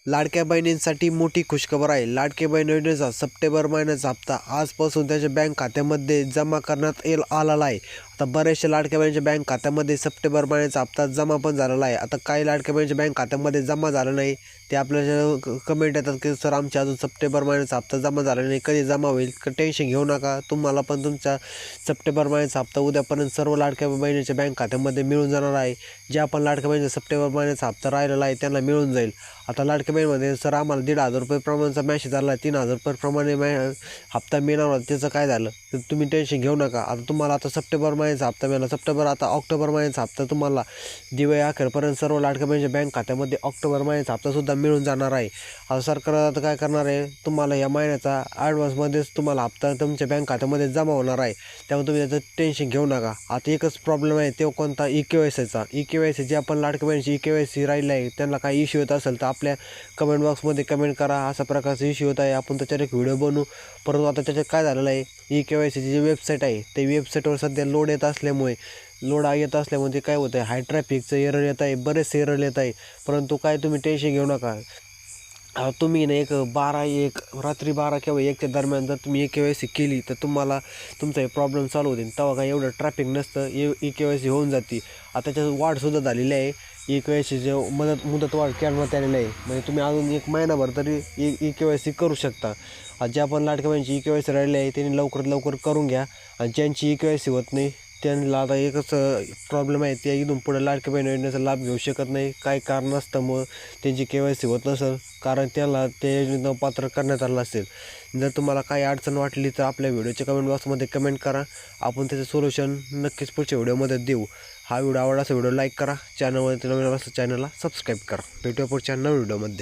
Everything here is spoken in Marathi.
लाडक्या बहिणींसाठी मोठी खुशखबर आहे. लाडकी बहीण योजनेचा सप्टेंबर महिन्याचा हप्ता आजपासून त्याच्या बँक खात्यामध्ये जमा करण्यात आलेला आहे. आता बऱ्याचशा लाडक्या बहिणीच्या बँक खात्यामध्ये सप्टेंबर महिन्याचा हप्ता जमा पण झालेला आहे. आता काही लाडक्या बहिणीच्या बँक खात्यामध्ये जमा झाला नाही, ते आपल्याला कमेंट येतात की सर आमच्या अजून सप्टेंबर महिन्याचा हप्ता जमा झाला नाही, कधी जमा होईल. टेन्शन घेऊ नका, तुम्हाला पण तुमचा सप्टेंबर महिन्याचा हप्ता उद्यापर्यंत सर्व लाडक्या बहिणीच्या बँक खात्यामध्ये मिळून जाणार आहे. ज्या पण लाडक्या बहिणीचा सप्टेंबर महिन्याचा हप्ता राहिलेला आहे त्यांना मिळून जाईल. आता लाडक्या बहिणीमध्ये सर आम्हाला 1,500 रुपये प्रमाणचा मॅसेज आला, 3,000 रुपये प्रमाणे हप्ता मिळणार होता, त्याचं काय झालं तर तुम्ही टेन्शन घेऊ नका. आता तुम्हाला आता सप्टेंबर महिन्याचा हप्ता मिळाला. आता ऑक्टोबर महिन्याचा हप्ता तुम्हाला दिवाळी अखेरपर्यंत सर्व लाडक्या बहिणीच्या बँक खात्यामध्ये ऑक्टोबर महिन्याचा हप्तासुद्धा मिळून जाणार आहे. आता सरकार आता काय करणार आहे, तुम्हाला या महिन्याचा ॲडव्हान्समध्येच तुम्हाला हप्ता तुमच्या बँक खात्यामध्ये जमा होणार आहे. त्यामुळे तुम्ही त्याचं टेन्शन घेऊ नका. आता एकच प्रॉब्लेम आहे, तो कोणता EKYCचा. EKYC जे आपण लाडक्या बहिणीची EKYC राहिलं आहे त्यांना काही इश्यू येत असेल तर आपल्या कमेंट बॉक्समध्ये कमेंट करा. अशा प्रकारचा इश्यू होत आहे, आपण त्याच्यावर एक व्हिडिओ बनवू. परंतु आता त्याच्यात काय झालेलं आहे, EKYCची जी वेबसाईट आहे ते वेबसाईटवर सध्या लोड येत असल्यामुळे ते काय होतं आहे, हाय ट्रॅफिकचं एरर येत आहे, बरेचसे एरर येत आहे. परंतु काय तुम्ही टेन्शन घेऊ नका. तुम्ही ना रात्री 12 किंवा 1च्या दरम्यान जर तुम्ही EKYC केली तर तुम्हाला तुमचा हे प्रॉब्लेम सॉल्व होतील. तेव्हा काय एवढं ट्रॅफिक नसतं, EKYC होऊन जाते. आता त्याच्यात वाढसुद्धा झालेली आहे. EKYCचे मुदतवाढ करण्यात आलेली आहे, म्हणजे तुम्ही अजून 1 महिनाभर तरी EKYC करू शकता. ज्या पण लाडक्या बहिणीची EKYC राहिली आहे त्यांनी लवकरात लवकर करून घ्या. आणि ज्यांची EKYC होत नाही त्यांना आता एकच प्रॉब्लेम आहे, ते इथून पुढे लाडक्या बहीण योजनेचा लाभ घेऊ शकत नाही. काही कारणास्तव त्यांची KYC होत नसेल, कारण त्याला त्या योजनेतून पात्र करण्यात आलं असेल. जर तुम्हाला काही अडचण वाटली तर आपल्या व्हिडिओच्या कमेंट बॉक्समध्ये कमेंट करा, आपण त्याचं सोल्युशन नक्कीच पुढच्या व्हिडिओमध्ये देऊ. हा व्हिडिओ आवडला असेल व्हिडिओ लाईक करा, चॅनलमध्ये नवीन असं चॅनलला सबस्क्राईब करा. भेटूया पुढच्या नवीन व्हिडिओमध्ये.